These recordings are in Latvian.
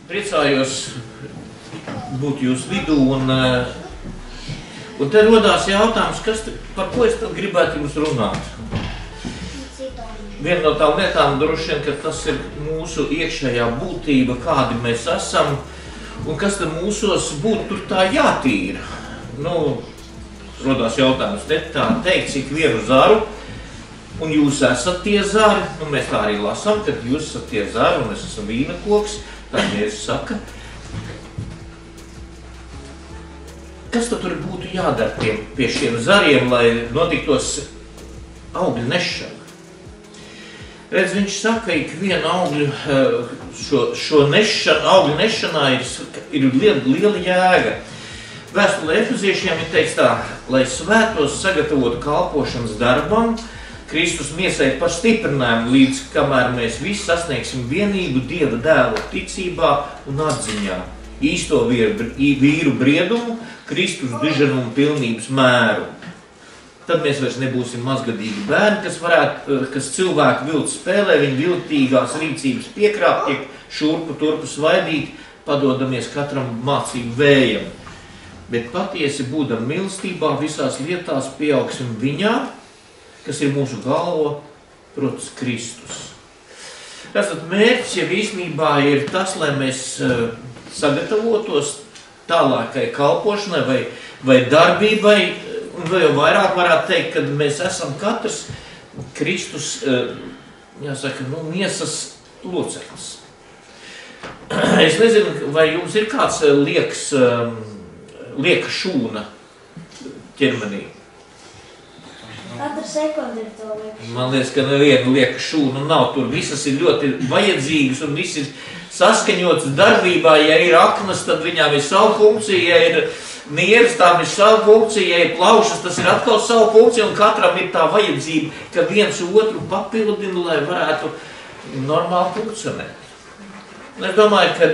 priecājos būt jūsu vidū, un te rodās jautājums, par ko es tad gribētu jums runāt. Viena no tām lietām droši vien, ka tas ir mūsu iekšējā būtība, kādi mēs esam, un kas tad mūsos būtu tur tā jātīra. Rodās jautājums, te tā teikt, cik vienu zaru, un jūs esat tie zari, mēs tā arī lasām, ka jūs esat tie zari, un es esmu vīna koks, tā Jēzus saka. Kas tad tur būtu jādara pie šiem zariem, lai notiktos augļu nešana? Redz, viņš saka, ka ikviena augļu, augļu nešanā ir liela jēga. Vēstulē Efeziešiem ir teikts tā, lai svētos sagatavotu kalpošanas darbam, Kristus miesai par stiprinājumu, līdz kamēr mēs visi sasniegsim vienību Dieva dēla ticībā un atziņā, īsto vīru briedumu, Kristus diženumu pilnības mēru. Tad mēs vairs nebūsim mazgadīgi bērni, kas cilvēku viltu spēlē, viņa viltīgās rīcības piekrāpt, tiek šurpu turpu svaidīt, padodamies katram mācību vējam. Bet patiesi būdam mīlestībā visās lietās pieaugsim viņā, kas ir mūsu galva, protams, Kristus. Tātad mērķis jau īstenībā ir tas, lai mēs sagatavotos tālākai kalpošanai vai darbībai, un vēl jau vairāk varētu teikt, ka mēs esam katrs Kristus, miesas loceklis. Es nezinu, vai jums ir kāds lieka šūna ķermenī? Katra sekunde ir to lieka. Man liekas, ka neviena lieka šūna nav tur. Visas ir ļoti vajadzīgas un viss ir saskaņots darbībā. Ja ir aknas, tad viņām ir savu funkciju. Ja ir nieres, tām ir savu funkciju. Ja ir plaušas, tas ir atkal savu funkciju. Un katram ir tā vajadzība, ka viens otru papildina, lai varētu normāli funkcionēt. Un es domāju, ka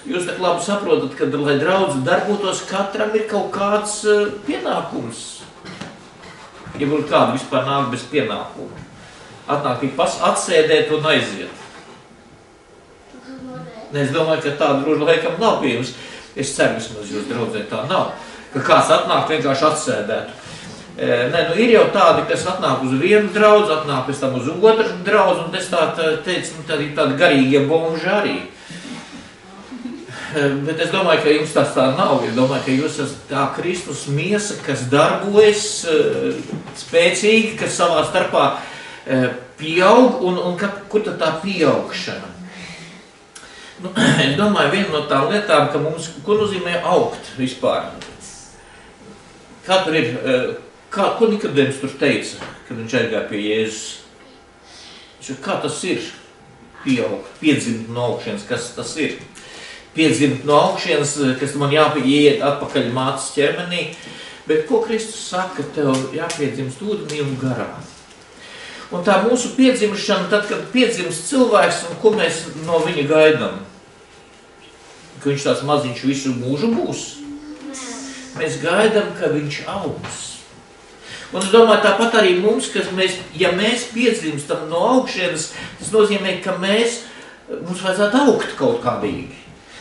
jūs tak labi saprotat, ka, lai draudze darbotos, katram ir kaut kāds pienākums. Ja būtu kāda vispār nāk bez pienākuma. Atnāk tik atsēdēt un aiziet. Es domāju, ka tāda droši laikam nav pie jums. Es ceru, vismaz jūs draudzē tā nav. Ka kāds atnāk vienkārši atsēdētu. Ir jau tādi, kas atnāk uz vienu draudzi, atnāk pēc tam uz otru draudzi, un es teicu, tādi garīgie bomži arī. Bet es domāju, ka jums tas tā nav. Es domāju, ka jūs esat tā Kristus miesa, kas darbojas spēcīgi, kas savā starpā pieaug, un kur tad tā pieaugšana? Es domāju, viena no tām lietām, ka mums, ko nozīmē augt vispār? Kā tur ir, ko Nikodems tur teica, kad viņš aizgāja pie Jēzus? Kā tas ir pieaugt, piedzimt no augšienes, kas tas ir? Piedzimt no augšienes, kas man jāiet atpakaļ mātes ķermenī, bet ko Kristus saka, tev jāpiedzimst ūdenī un garā. Un tā mūsu piedzimšana, tad, kad piedzimst cilvēks, un ko mēs no viņa gaidām? Ka viņš tāds maziņš visu mūžu būs? Mēs gaidām, ka viņš augs. Un es domāju, tāpat arī mums, ja mēs piedzimstam no augšienes, tas nozīmē, ka mums vajadzētu augt kaut kādīgi.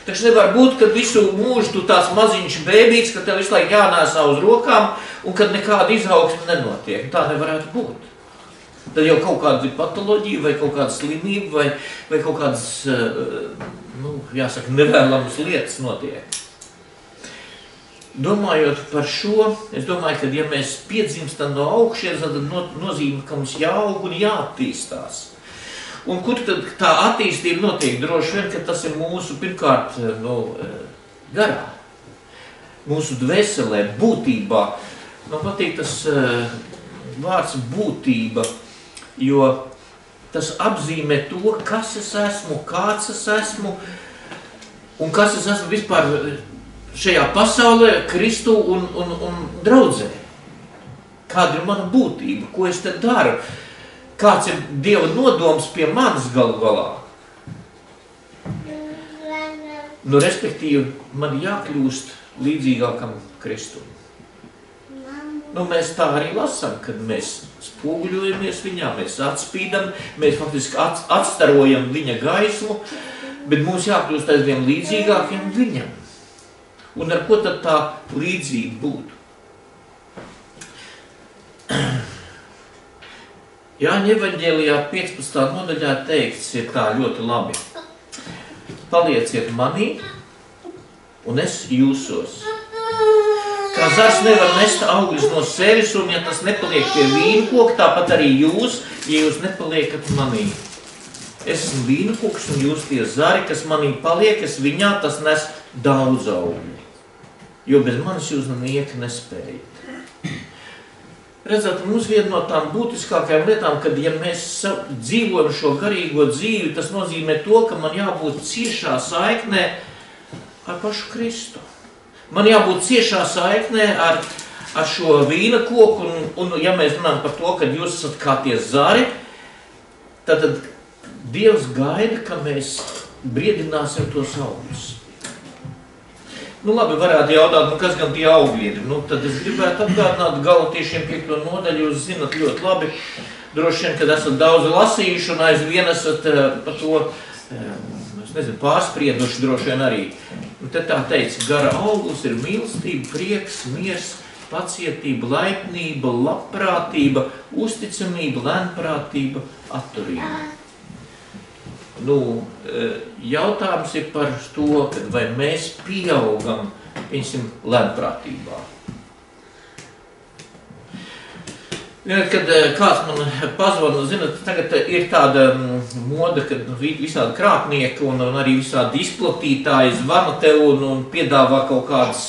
Taču nevar būt, ka visu mūžu tu tās maziņš bēbīts, ka tev visu laiku jānēsā uz rokām un kad nekāda izaugsme nenotiek. Tā nevarētu būt. Tad jau kaut kāda patoloģija vai kaut kāda slimība vai kaut kādas, nevēlamas lietas notiek. Domājot par šo, es domāju, ka ja mēs piedzimstam no augšienes, tad nozīmē, ka mums jāaug un jāattīstās. Un kur tad tā attīstība notiek? Droši vien, ka tas ir mūsu, pirmkārt, garā. Mūsu dvēselē, būtībā. Man patīk tas vārds būtība, jo tas apzīmē to, kas es esmu, kāds es esmu, un kas es esmu vispār šajā pasaulē, Kristu un draudzē. Kāda ir mana būtība, ko es te daru? Kāds ir Dieva nodoms pie manis galu galā? Respektīvi, man jākļūst līdzīgākam Kristum. Mēs tā arī lasām, kad mēs spoguļojamies viņā, mēs atspīdam, mēs faktiski atstarojam viņa gaismu, Bet mums jākļūst aizvien līdzīgākiem viņam. Un ar ko tad tā līdzība būtu? Jāņa evaņģēlijā 15. nodaļā teikts ir tā ļoti labi. Palieciet manī, un es jūsos. Kā zars nevar nest augļus no sevis, un ja tas nepaliek pie vīnkoka, tāpat arī jūs, ja jūs nepaliekat manī. Es esmu vīnkoks, un jūs tie zari, kas manī paliek, es viņā, tas nes daudz augļu. Jo bez manis jūs nieka nespējat. Redzat, mums viena no tām būtiskākajām lietām, kad ja mēs dzīvojam šo garīgo dzīvi, tas nozīmē to, ka man jābūt ciešā saiknē ar pašu Kristu. Man jābūt ciešā saiknē ar šo vīna koku, un ja mēs runājam par to, ka jūs esat kā tie zari, tad Dievs gaida, ka mēs briedināsim tos augļus. Nu labi, varētu jautāt, kas gan tie augļi ir? Nu, tad es gribētu atgādināt Galatiešiem 5. nodaļu, jūs zinat ļoti labi, droši vien, kad esat daudz lasījuši un aizvien esat par to, es nezinu, pārsprieduši droši vien arī. Un te tā teica, gara auglis ir mīlestība, prieks, miers, pacietība, laipnība, labprātība, uzticamība, lēnprātība, atturība. Nu, jautājums ir par to, vai mēs pieaugam, piemēram, lēnprātībā. Kad kāds man pazvana, zināt, tagad ir tāda moda, kad visādi krāpnieki un arī visādi izplatītāji zvana tev un piedāvā kaut kādas,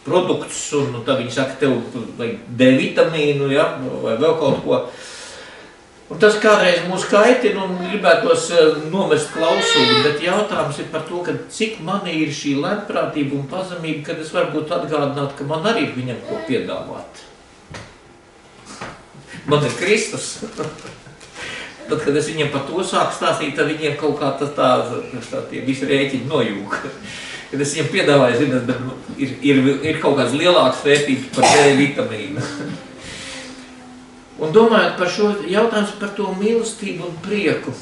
produktus, un tad viņi saka, tev vajag D vitamīnu, ja, vai vēl kaut ko. Un tas kādreiz mūs kaitina un gribētos nomest klausuli, bet jautājums ir par to, ka cik manī ir šī lēnprātība un pazemība, kad es varbūt atgādināt, ka man arī ir viņam ko piedāvāt. Man ir Kristus. Tad, kad es viņiem par to sāku stāstīt, tad viņiem kaut kā tie visi rēķini nojūka. Kad es viņiem piedāvāju, zināt, bet ir kaut kāds lielāks vērtības par D vitamīnu. Un domājot par šo jautājumu par to mīlestību un prieku,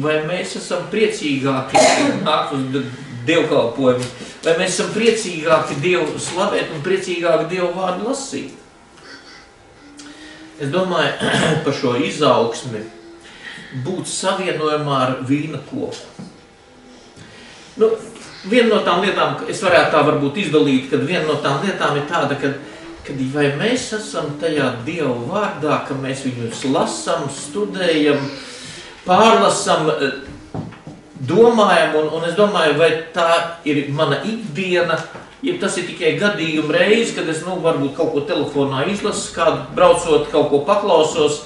vai mēs esam priecīgāki nākt uz dievkalpojumu, vai mēs esam priecīgāki Dievu slavēt un priecīgāki Dievu vārdu lasīt. Es domāju par šo izaugsmi būt savienojumā ar vīna koku. Nu, viena no tām lietām, es varētu tā varbūt izdalīt, kad viena no tām lietām ir tāda, kad vai mēs esam tajā Dieva vārdā, ka mēs viņus lasam, studējam, pārlasam, domājam, un es domāju, vai tā ir mana ikdiena, ja tas ir tikai gadījuma reize, kad es, varbūt kaut ko telefonā izlasu, kādu braucot, kaut ko paklausos,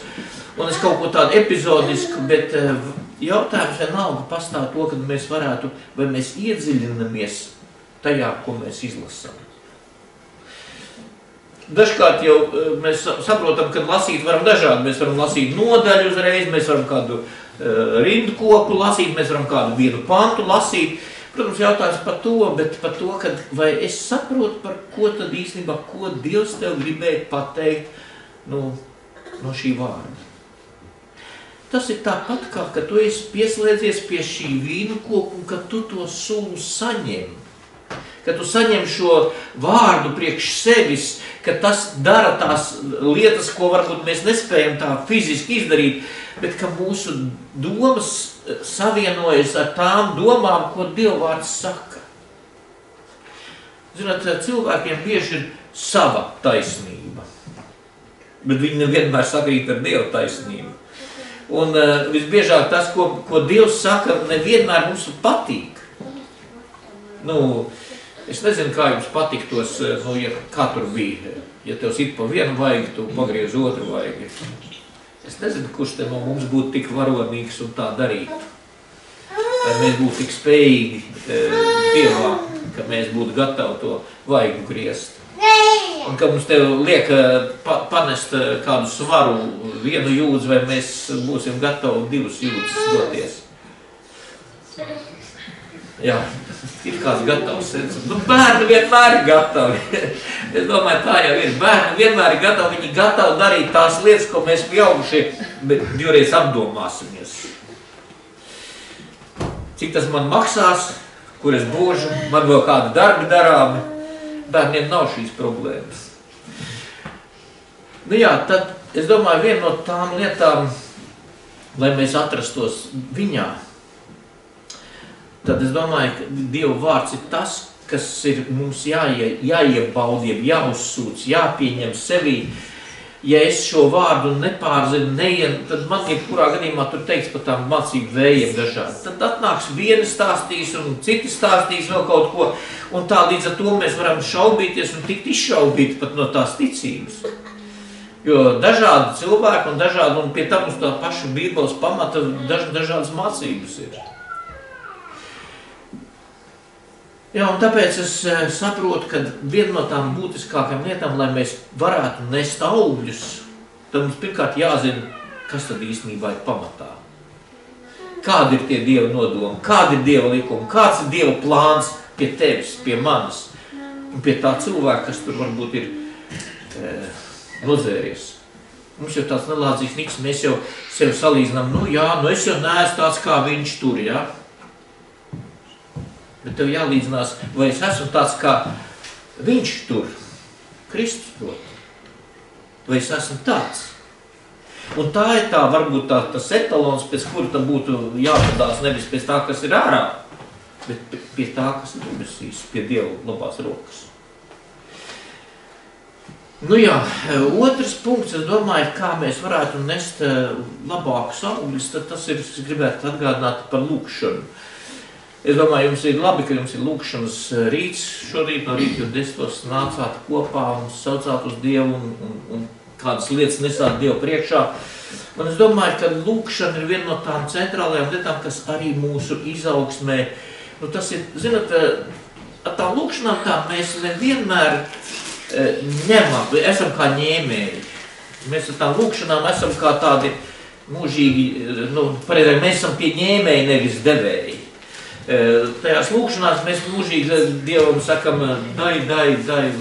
un es kaut ko tādu epizodisku, bet jautājums vienalga pastāv to, kad mēs varētu, vai mēs iedziļinamies tajā, ko mēs izlasam. Dažkārt jau mēs saprotam, ka lasīt varam dažādi. Mēs varam lasīt nodaļu uzreiz, mēs varam kādu rindkoku lasīt, mēs varam kādu vienu pantu lasīt. Protams, jautājums par to, bet par to, ka vai es saprotu, par ko tad īstenībā, ko Dievs tev gribēja pateikt no šī vārda. Tas ir tāpat, kā, ka tu esi pieslēdzies pie šī vīnu koku un ka tu to sulu saņem. Ka tu saņem šo vārdu priekš sevis, ka tas dara tās lietas, ko varbūt mēs nespējam tā fiziski izdarīt, bet ka mūsu domas savienojas ar tām domām, ko Dievvārds saka. Zināt, cilvēkiem bieži ir sava taisnība, bet viņi nevienmēr sakrīt ar Dieva taisnību. Un visbiežāk tas, ko Dievs saka, nevienmēr mums patīk. Es nezinu, kā jums patiktos, kā tur bija. Ja tev sit pa vienu vaigi, tu pagriez otru vaigi. Es nezinu, kurš te no mums būtu tik varonīgs un tā darīt. Vai mēs būtu tik spējīgi Dievā, ka mēs būtu gatavi to vaigu griezt. Un ka mums tev liek panest kādu svaru vienu jūdzi, vai mēs būsim gatavi divas jūdzes doties. Jā, ir kāds gatavs. Bērni vienmēr ir gatavi. Es domāju, tā jau ir. Bērni vienmēr ir gatavi. Viņi gatavi darīt tās lietas, ko mēs pieaugušie, bet divreiz apdomāsimies. cik tas man maksās, kur es būšu, man vēl kādi darbi darāmi. Bērniem nav šīs problēmas. Nu jā, tad es domāju, viena no tām lietām, lai mēs atrastos viņā, tad es domāju, ka Dieva vārds ir tas, kas ir mums jāiebaud, jāuzsūc, jāpieņem sevī. Ja es šo vārdu nepārzinu, tad man jebkurā gadījumā tur teiks par tām mācību vējiem dažādi. Tad atnāks viena stāstīs un citi stāstīs vēl kaut ko, un tā līdz ar to mēs varam šaubīties un tikt izšaubīti pat no tās ticības. Jo dažādi cilvēki un pie tam uz tā paša Bībeles pamata dažādas mācības ir. Jā, un tāpēc es saprotu, ka viena no tām būtiskākajām lietām, lai mēs varētu nest augļus, tad mums pirmkārt jāzina, kas tad īstenībā ir pamatā. Kādi ir tie Dieva nodomi, kādi ir Dieva likumi, kāds ir Dieva plāns pie tevis, pie manis un pie tā cilvēka, kas tur varbūt ir nozēries. Mums jau tāds nelādzīgs niks, mēs jau sevi salīdzinām, es jau neesmu tāds, kā viņš tur, jā. Bet tev jālīdzinās, vai es esmu tāds, kā viņš tur, Kristus prot. Vai es esmu tāds. Un tā ir tā, varbūt tas etalons, pēc kura tam būtu jāpadās nevis pēc tā, kas ir ārā, bet pie tā, kas ir debesīs, pie Dieva labās rokas. Nu jā, otrs punkts, es domāju, kā mēs varētu nest labākus augļus, tad tas ir, es gribētu atgādināt par lūkšanu. Es domāju, jums ir labi, ka jums ir lūkšanas rīts šorīt, no rīta, jo 10 nācāt kopā un saucāt uz Dievu un kādas lietas nesāt Dievu priekšā. Un es domāju, ka lūkšana ir viena no tām centrālajām lietām, kas arī mūsu izaugsmē. Nu, tas ir, zināt, ar tām lūkšanām tā mēs nevienmēr ņemam, esam kā ņēmēji. Mēs ar tām lūkšanām esam kā tādi mūžīgi, mēs esam pie ņēmēji, nevis devēji. Tajās lūkšanās mēs mūžīgi Dievam sakam, dai,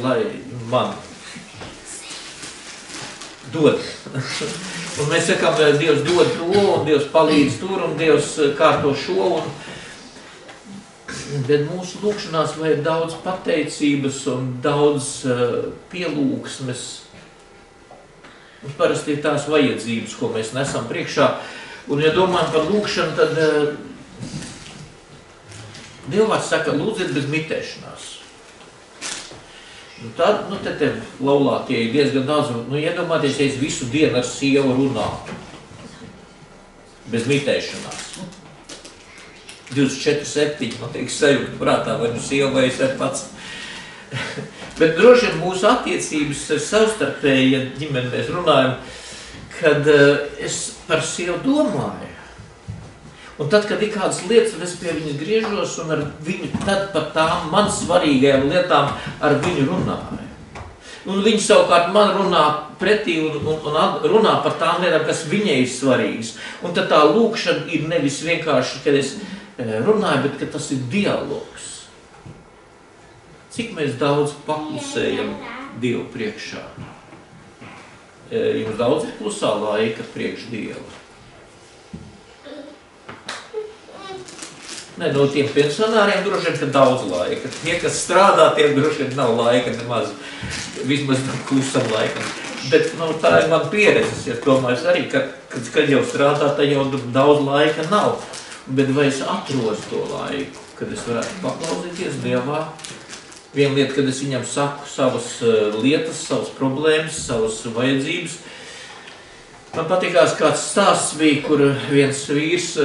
lai man dod. Un mēs sakam, Dievs dod to, un Dievs palīdz tur, un Dievs kārto šo. Bet mūsu lūkšanās vajag daudz pateicības un daudz pielūgsmes. Mums parasti ir tās vajadzības, ko mēs nesam priekšā. Un, ja domājam par lūkšanu, tad Dievvārds saka, lūdziet bez mitēšanās. Tad, te tev laulātie ir diezgan daudz. Iedomāties, ja es visu dienu ar sievu runātu. Bez mitēšanās. 24/7, man tiek sajūta prātā, vai sieva vai es ar pats. Bet droši vien mūsu attiecības ir savstarpēji, ja ģimeni mēs runājam, kad es par sievu domāju. Un tad, kad ir kādas lietas, un es pie viņas griežos un ar viņu tad par tām man svarīgajām lietām ar viņu runāju. Un viņi savukārt man runā pretī un runā par tām lietām, kas viņai ir svarīgas. Un tad tā lūkšana ir nevis vienkārši, kad es runāju, bet ka tas ir dialogs. Cik mēs daudz paklusējam Dievu priekšā? Jums daudz ir klusā laika priekš Dievu? Ne, no tiem pensionāriem droši vien, ka daudz laika. Tie, kas strādā, tiem droši vien nav laika nemaz, vismaz tam klusam laikam. Bet tā ir man pieredzes, ja domāju arī, kad jau strādā, tad jau daudz laika nav. Bet vai es atrodu to laiku, kad es varētu paklausīties Dievā? Viena lieta, kad es viņam saku savas lietas, savas problēmas, savas vajadzības. Man patīkās kāds stāsts bija, kur viens vīrs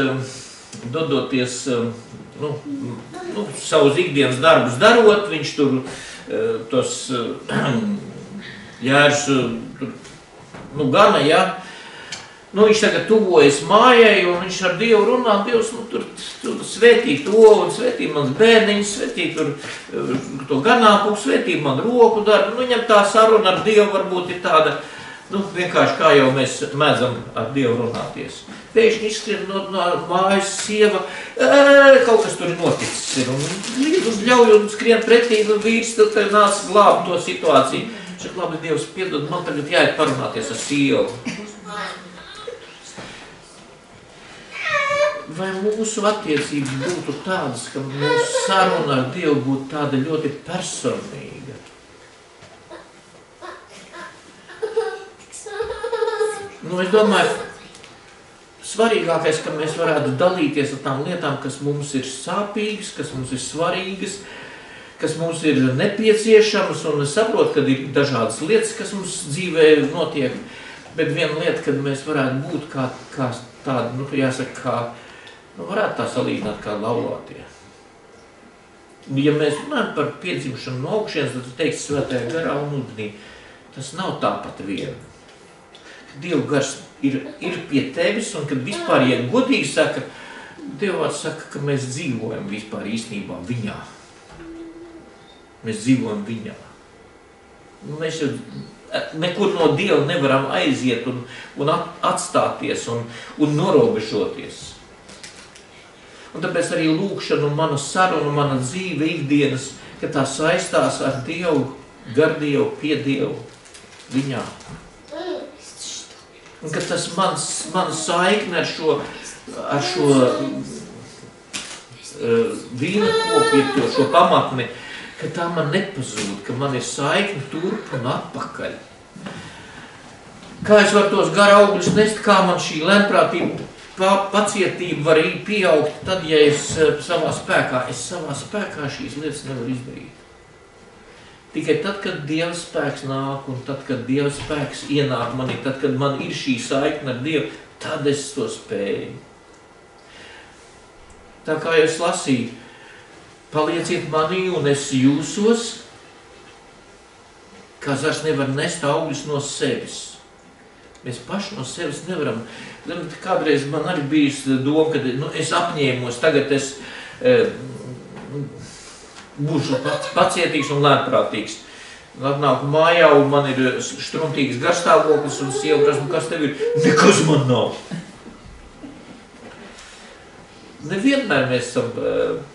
dodoties savus ikdienas darbus darot, viņš tur tos jērs gana, ja. Viņš tagad tuvojas mājai, un viņš ar Dievu runā, Dievs, tur svētī to, un svētī mans bērniņš, svētī tur to ganāpumu, svētī man roku darbu. Viņam tā saruna ar Dievu varbūt ir tāda, vienkārši kā jau mēs mēdzam ar Dievu runāties. Pēkšņi izskrien no mājas sieva, kaut kas tur noticis ir, un līdz uzļauj un skrien pretī, vīrs tad nāc glābt to situāciju. Šeit labi, Dievs piedod, man tagad jāiet parunāties ar sievu. vai mūsu attiecības būtu tādas, ka mūsu saruna ar Dievu būtu tāda ļoti personīga. Es domāju, svarīgākais, ka mēs varētu dalīties ar tām lietām, kas mums ir sāpīgas, kas mums ir svarīgas, kas mums ir nepieciešamas, un es saprotu, ka ir dažādas lietas, kas mums dzīvē notiek, bet viena lieta, kad mēs varētu būt kā tādi, jāsaka, varētu tā salīdzināt kā laulātie. Ja mēs runājam par piedzimšanu no augšienes, tad teiks svētajā garā un ūdenī, tas nav tāpat viena. Dieva gars ir pie tevis, un kad vispār, ja godīgi saka, Dieva vārds saka, ka mēs dzīvojam vispār īstenībā viņā. Mēs dzīvojam viņā. Mēs jau nekur no Dieva nevaram aiziet un atstāties un norobežoties. Un tāpēc arī lūkšana un mana saruna, mana dzīve ikdienas, ka tā saistās ar Dievu, gar Dievu, pie Dievu, viņā. Un ka tas man saikne ar šo vīna koku, šo pamatni, ka tā man nepazūd, ka man ir saikne turp un atpakaļ. Kā es varu tos gara augļus nest, kā man šī lēnprātība, pacietība var pieaugt, tad, ja es savā spēkā šīs lietas nevaru izdarīt. Tikai tad, kad Dieva spēks nāk, un tad, kad Dieva spēks ienāk manī, tad, kad man ir šī saikne ar Dievu, tad es to spēju. Tā kā es lasīju, palieciet manī un es jūsos, kā zars nevar nest augļus no sevis. Mēs paši no sevis nevaram. Kādreiz man arī bijis doma, ka es apņēmos, tagad es būšu pacietīgs un lēnprātīgs. Atnāku mājā un man ir štrumtīgs garstāvoklis un sieva prasa, kas tev ir? Nekas man nav. Nevienmēr mēs esam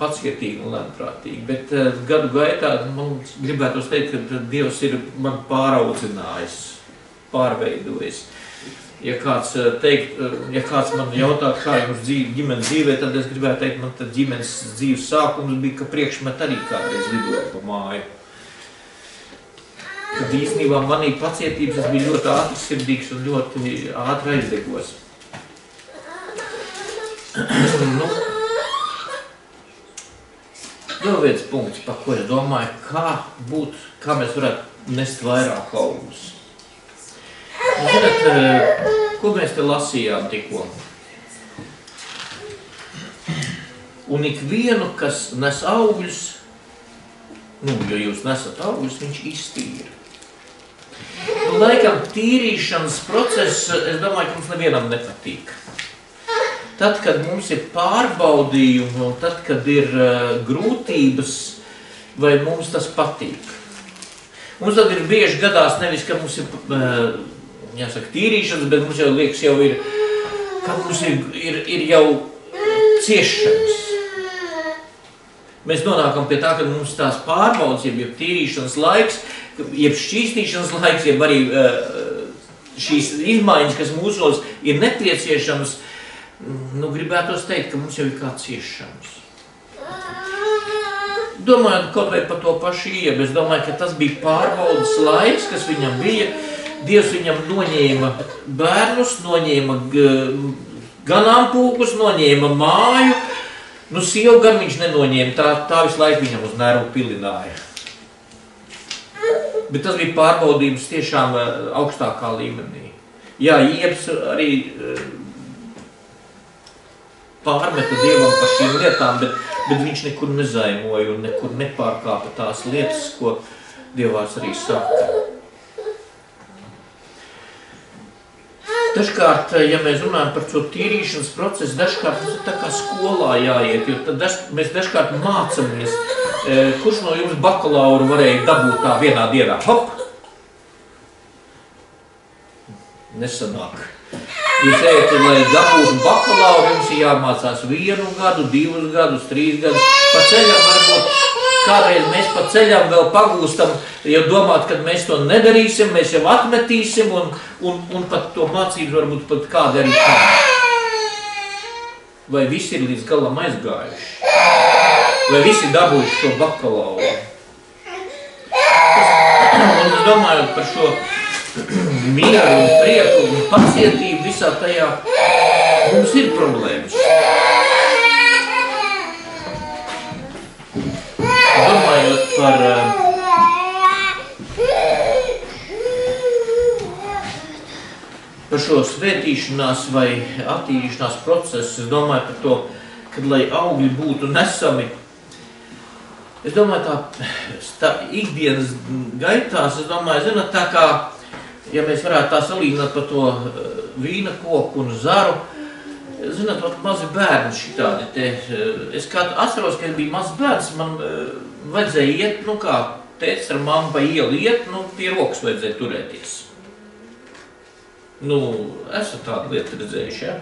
pacietīgi un lēnprātīgi, bet gadu gaitā man gribētos teikt, ka Dievs ir man pāraudzinājis, pārveidojis. Ja kāds man jautā, kā jums ģimenes dzīvē, tad es gribētu teikt, man tad ģimenes dzīves sākums bija, ka priekšmet arī kādreiz lidoja pa māju. Kad īstenībā manī pacietības es biju ļoti ātrsirdīgs un ļoti ātri aizdegos. Vēl viens punkts, par ko es domāju, kā mēs varētu nest vairāk augļus. Zināt, ko mēs te lasījām tikko? Un ikvienu, kas nes augļus, ja jūs nesat augļus, viņš iztīra. Laikam tīrīšanas process, es domāju, ka mums nevienam nepatīk. Tad, kad mums ir pārbaudījumi un tad, kad ir grūtības, vai mums tas patīk. Mums tad ir bieži gadās nevis, ka mums ir tīrīšanas, bet mums jau liekas ir, ka mums ir jau ciešanas. Mēs nonākam pie tā, ka mums tās pārbaudas, jeb tīrīšanas laiks, jeb šķīstīšanas laiks, jeb arī šīs izmaiņas, kas mūsos ir nepieciešamas, gribētos teikt, ka mums jau ir kā ciešanas. Domājot kaut vai par to pašu Iebu, es domāju, ka tas bija pārbaudas laiks, kas viņam bija. Dievs viņam noņēma bērnus, noņēma ganāmpulkus, noņēma māju. Sievu gan viņš nenoņēma, tā visu laiku viņam uz nervu pilināja. Bet tas bija pārbaudības tiešām augstākā līmenī. Jā, Iebs arī pārmeta Dievam par šīm lietām, bet viņš nekur nezaimoja un nekur nepārkāpa tās lietas, ko Dievvārds arī saka. Dažkārt, ja mēs runājam par šo tīrīšanas procesu, dažkārt mums ir tā kā skolā jāiet, jo tad mēs dažkārt mācamies, kurš no jums bakalauru varēja dabūt tā vienā dienā. Hop! Nesanāk. Jūs ejat, lai dabūtu bakalauru, jums ir jāmācās 1 gadu, 2 gadus, 3 gadus. Pa ceļam varbūt kādreiz mēs pa ceļam vēl pagūstam, jau domāt, kad mēs to nedarīsim, mēs jau atmetīsim un pat to mācības varbūt pat kādi arī kā. vai visi ir līdz galam aizgājuši, vai visi dabūjuši šo bakalauru. Un es domāju par šo mieru un prieku un pacietību visā tajā, mums ir problēmas. Domājot par šo svētīšanās vai attīrīšanās procesu, es domāju par to, kad lai augļi būtu nesami, es domāju tā ikdienas gaitās, es domāju, zināt, tā kā, ja mēs varētu tā salīdzināt par to vīna koku un zaru, zināt, mazi bērni šitādi te, es kā atceros, ka bija mazs bērns, man vajadzēja iet, kā tētis ar mammu pa ielu iet, pie rokas vajadzēja turēties. Esat tādu lietu redzējuši, ja?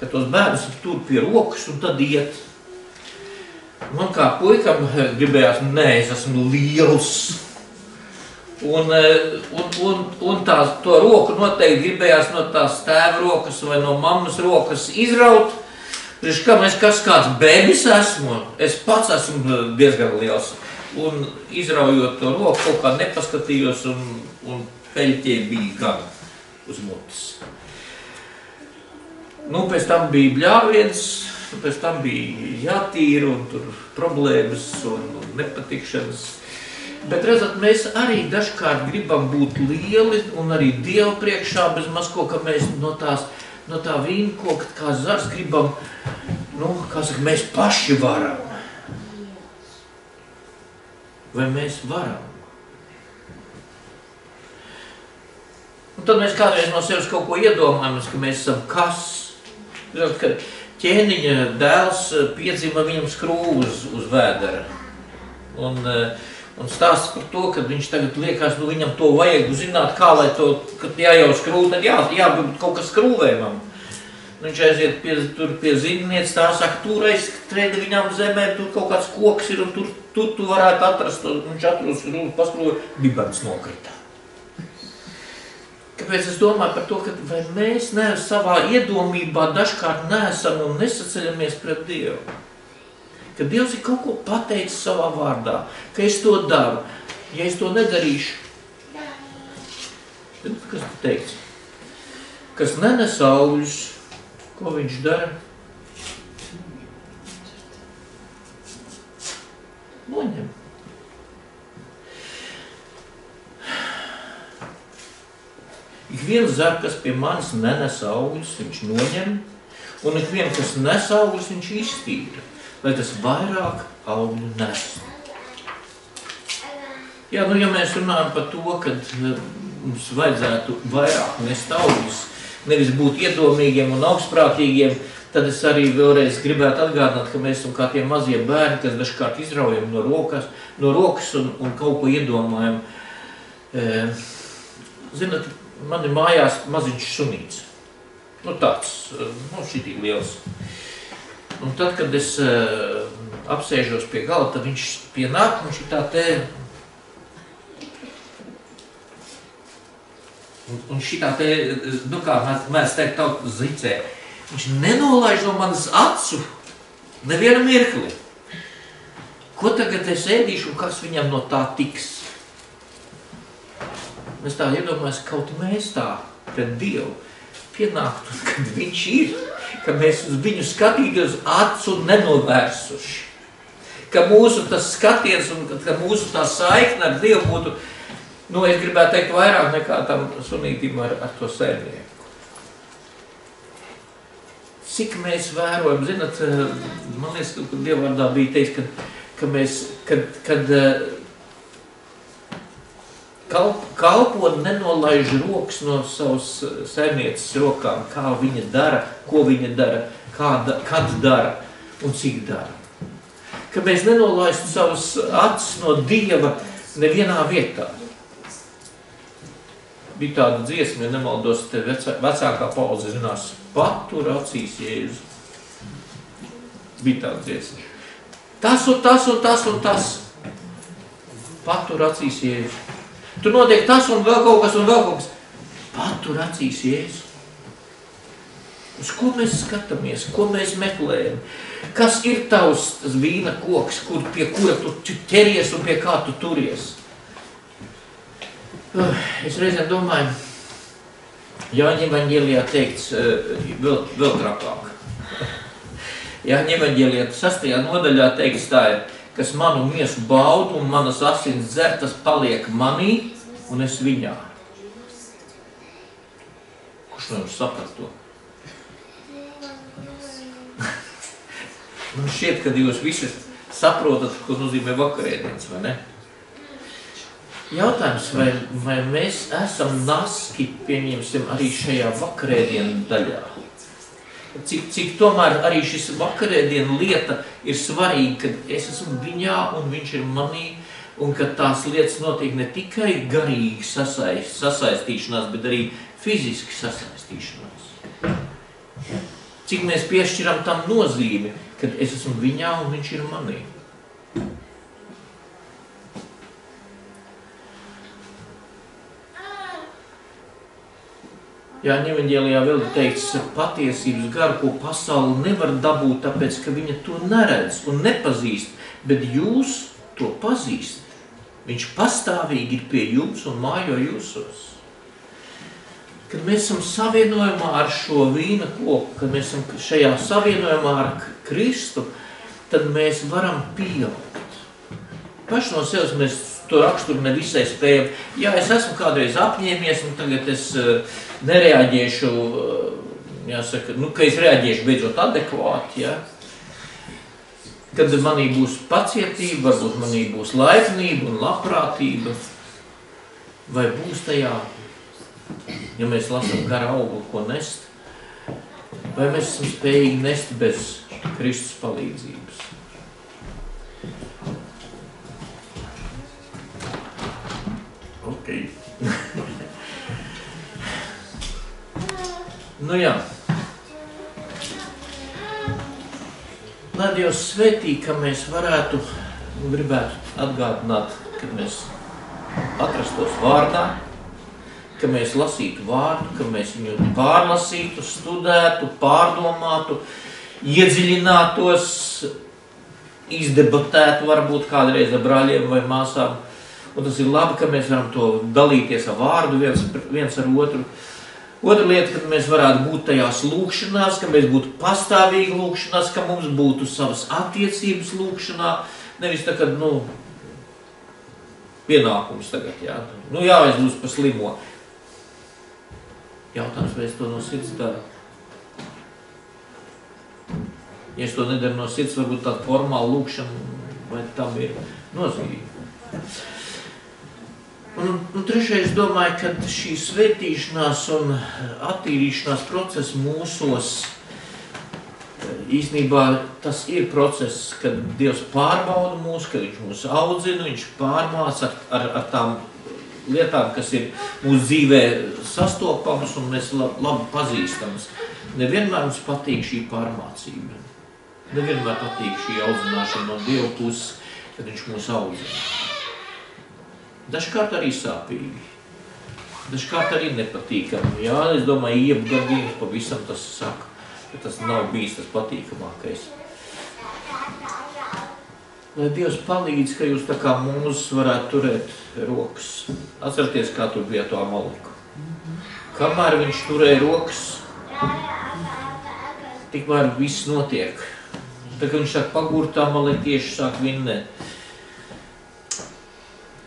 Ka tos bērnus tur pie rokas un tad iet. Man kā puikam gribējās, es esmu liels. Un to roku noteikti gribējās no tās tēva rokas vai no mammas rokas izraut. Kāds bēbis esmu, es pats esmu diezgan liels. Un izraujot to roku, kaut kā nepaskatījos un peļķē bija gan uz mutes. Pēc tam bija bļāviens, pēc tam bija jātīra un tur problēmas un nepatikšanas. Bet, redzat, mēs arī dažkārt gribam būt lieli un arī Dievu priekšā bez maz ko, ka mēs no tā vīnkoka, kā zars, gribam, mēs paši varam. Vai mēs varam? Un tad mēs kādreiz no sevis kaut ko iedomājamies, ka mēs esam kas. Ziniet, ka ķēniņa dēls piedzima viņam skrūvus uz vēdera. Un stāsts par to, ka viņš tagad liekas, viņam to vajag zināt, kā lai to, kad jājau skrūvu, tad jābūt kaut kas skrūvējumam. Viņš aiziet pie zīmnieces, tā saka, tur aiztrēda viņam zemē, tur kaut kāds koks ir un tur tu varētu atrast, viņš atrast skrūvu, paskrūvu, bibens nokritā. Kāpēc es domāju par to, ka vai mēs savā iedomībā dažkārt neesam un nesaceļamies pret Dievu? Ka Dievs ir kaut ko pateicis savā vārdā, ka es to daru. Ja es to nedarīšu, tad kas tu teikts? Kas nenes augļus, ko viņš dara? Noņem. Ikviens zar, kas pie manis nenes augļus, viņš noņem, un ikvien, kas nes augļus, viņš iztīra, lai tas vairāk augļu nes. Ja mēs runājam par to, ka mums vajadzētu vairāk nest augļus, nevis būt iedomīgiem un augstprātīgiem, tad es arī vēlreiz gribētu atgādināt, ka mēs esam kā tie mazie bērni, kas dažkārt izraujam no rokas un kaut ko iedomājam. Zināt, man ir mājās maziņš sunīts. Tāds, šitī liels. Un tad, kad es apsēžos pie gala, tad viņš pienāk, viņš ir tā te. Un šitā te, kā mēs teikt tautu zicē, viņš nenolaiž no manas acu nevienu mirkli. Ko tagad es ēdīšu un kas viņam no tā tiks? Mēs tā iedomājamies, kaut mēs tā pret Dievu pienāktu, kad viņš ir, ka mēs uz viņu skatītos acu nenovērsuši. Ka mūsu tas skatiens un ka mūsu tā saikne ar Dievu būtu, es gribētu teikt vairāk nekā tam sunītim ar to sērnieku. Cik mēs vērojam, zināt, man liekas, ka Dieva vārdā bija teiks, ka mēs, kad kalponi nenolaiž rokas no savas sērnieces rokām, kā viņa dara, ko viņa dara, kad dara un cik dara. Ka mēs nenolaistu savas acis no Dieva nevienā vietā. Bija tāda dziesma, ja nemaldos, te vecākā paudze zinās, patur acīs Jēzu. Bija tāda dziesma. Tas un tas un tas un tas. Patur acīs Jēzu. Tur notiek tas un vēl kaut kas un vēl kaut kas. Patur acīs Jēzu. Uz ko mēs skatāmies, ko mēs meklējam? Kas ir tavs tas vīna koks, pie kura tu ķeries un pie kā tu turies? Es reizēm domāju, Jāņa evaņģēlijā teikts vēl trakāk. Jāņa evaņģēlijā 6. nodaļā teikts tā ir, kas manu miesu baudu un manas asins dzer, tas paliek manī un es viņā. Kurš no jums saprast to? Man šķiet, kad jūs visi saprotat, ko nozīmē vakarēdienas, vai ne? Jautājums, vai mēs esam naski, pieņemsim, arī šajā vakarēdienu daļā? Cik tomēr arī šis vakarēdienu lieta ir svarīga, kad es esmu viņā un viņš ir manī, un kad tās lietas notiek ne tikai garīgi sasaistīšanās, bet arī fiziski sasaistīšanās. Cik mēs piešķiram tam nozīmi, kad es esmu viņā un viņš ir manī. Jāņa evaņģēlijā vēl ir teikts patiesības garu, ko pasaule nevar dabūt, tāpēc, ka viņa to neredz un nepazīst, bet jūs to pazīstat. Viņš pastāvīgi ir pie jums un mājo jūsos. Kad mēs esam savienojumā ar šo vīna koku, kad mēs esam šajā savienojumā ar Kristu, tad mēs varam pieaugt. Paši no sevis mēs to raksturu nevisai spējam. Jā, es esmu kādreiz apņēmies, un tagad es nereaģēšu, jāsaka, ka es reaģēšu beidzot adekvāti, ja? Kad manī būs pacietība, varbūt manī būs laipnība un labprātība, vai būs tajā, ja mēs lasām gara augli, ko nest, vai mēs esam spējīgi nest bez Kristus palīdzības. Okay. Nu jā. Lai Dievs svētī, ka mēs varētu, gribētu atgādināt, kad mēs atrastos vārdā, ka mēs lasītu vārdu, ka mēs viņu pārlasītu, studētu, pārdomātu, iedziļinātos, izdebatētu varbūt kādreiz ar brāļiem vai māsām. Un tas ir labi, ka mēs varam to dalīties ar vārdu viens ar otru. Otra lieta, ka mēs varētu būt tajās lūkšanās, ka mēs būtu pastāvīgi lūkšanās, ka mums būtu savas attiecības lūkšanā, nevis tā, kad, pienākums tagad, jā. Jāaizlūdz pa slimo. Jautājums, vai es to no sirds daru? Ja es to nedaru no sirds, varbūt tāda formāla lūkšana, vai tam ir nozīme. Un trešais, domāju, ka šī svētīšanās un attīrīšanās process mūsos, īstenībā tas ir process, kad Dievs pārbauda mūs, kad viņš mūs audzina, viņš pārmāca ar tām lietām, kas ir mūsu dzīvē sastopamas un mēs labi pazīstamas. Nevienmēr mums patīk šī pārmācība. Nevienmēr patīk šī audzināšana no Dieva puses, kad viņš mūs audzina. Dažkārt arī sāpīgi, dažkārt arī nepatīkami. Jā, es domāju, iepgadījums pavisam tas saka, ka tas nav bijis tas patīkamākais. Lai Dievs palīdz, ka jūs tā kā mūs varētu turēt rokas. Atcerieties, kā tur bija to Amaleku. Kamēr viņš turēja rokas, tikmēr viss notiek. Tā kā viņš sāk pagurt, amalekieši sāk vinnēt.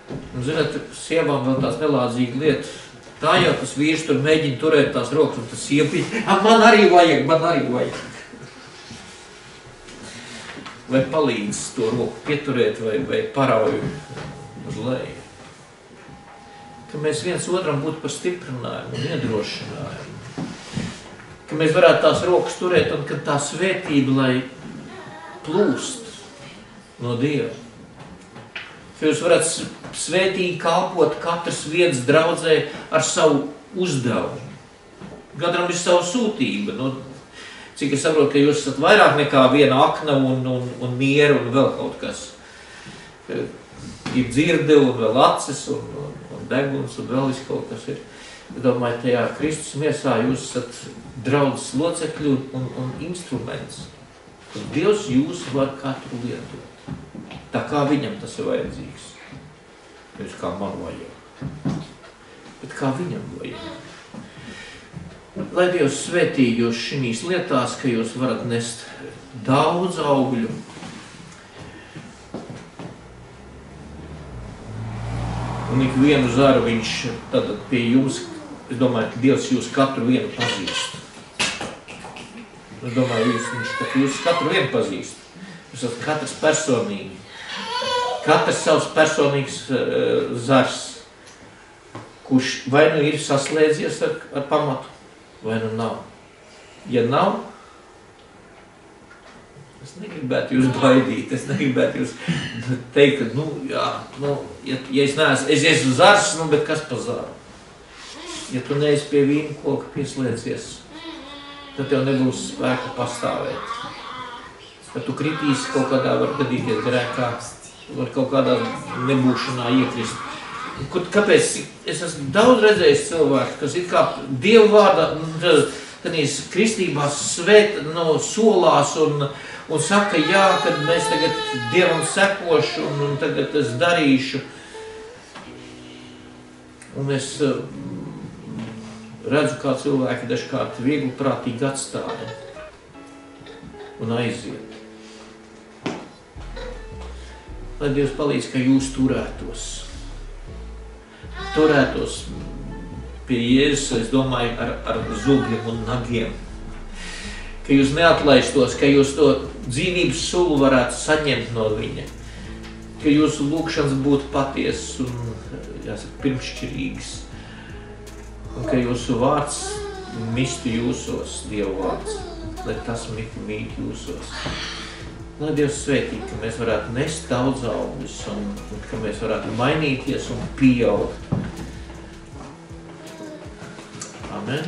Un, zināt, sievām vēl tās nelādzīga lieta. Tā jau tas vīrs tur mēģina turēt tās rokas, un tas sievpīt, man arī vajag. Vai palīdz to roku pieturēt, vai parauj uz leju. Ka mēs viens otram būtu par stiprinājumu un iedrošinājumu. Ka mēs varētu tās rokas turēt, un kad tā svētība, lai plūst no Dieva. Ka jūs varat svētīgi kalpot katras vietas draudzē ar savu uzdevumu. Katram ir savu sūtība. Cik es saprotu, ka jūs esat vairāk nekā viena akna un miera un vēl kaut kas. Ir dzirde un vēl acis un deguns un vēl viss kaut kas ir. Es domāju, tajā Kristus miesā jūs esat draudzes locekļi un instruments. Un Dievs jūs var katru lietot. Tā kā viņam tas ir vajadzīgs. Nevis kā man vajag. Bet kā viņam vajag. Lai Dievs svētī jūs šīs lietās, ka jūs varat nest daudz augļu. Un ik vienu zaru viņš tad pie jums, es domāju, ka Dievs jūs katru vienu pazīst. Es domāju, jūs katru vienu pazīst. Jūs esat katrs personīgi. Katrs savs personīgs zars, kurš vai nu ir saslēdzies ar pamatu, vai nu nav. Ja nav, es negribētu jūs baidīt, es negribētu jūs teikt, ka, ja es neesmu, es esmu zars, bet kas pa zaru? Ja tu neesi pie vīna koka pieslēdzies, tad tev nebūs spēka pastāvēt. Kad tu kritīsi kaut kādā var gadīties grēkā, var kaut kādā nebūšanā iekrist. Kāpēc? Es esmu daudz redzējis cilvēku, kas it kā Dievu vārdā, tādīs kristībās solās un saka, jā, kad mēs tagad Dievam sekošu un tagad es darīšu. Un es redzu, kā cilvēki dažkārt viegli prātīgi atstāja un aiziet. Lai Dievs palīdz, ka jūs turētos pie Jēzus, es domāju, ar zugļiem un nagiem. Ka jūs neatlaistos, ka jūs to dzīvības sulu varētu saņemt no viņa. Ka jūsu lūkšanas būtu patiesas un, jāsaka, pirmšķirīgas. Un ka jūsu vārds mistu jūsos, Dieva vārds, lai tas mīt jūsos. Lai Dievs svētī, ka mēs varētu nest daudz augļus un ka mēs varētu mainīties un pieaugt. Amen.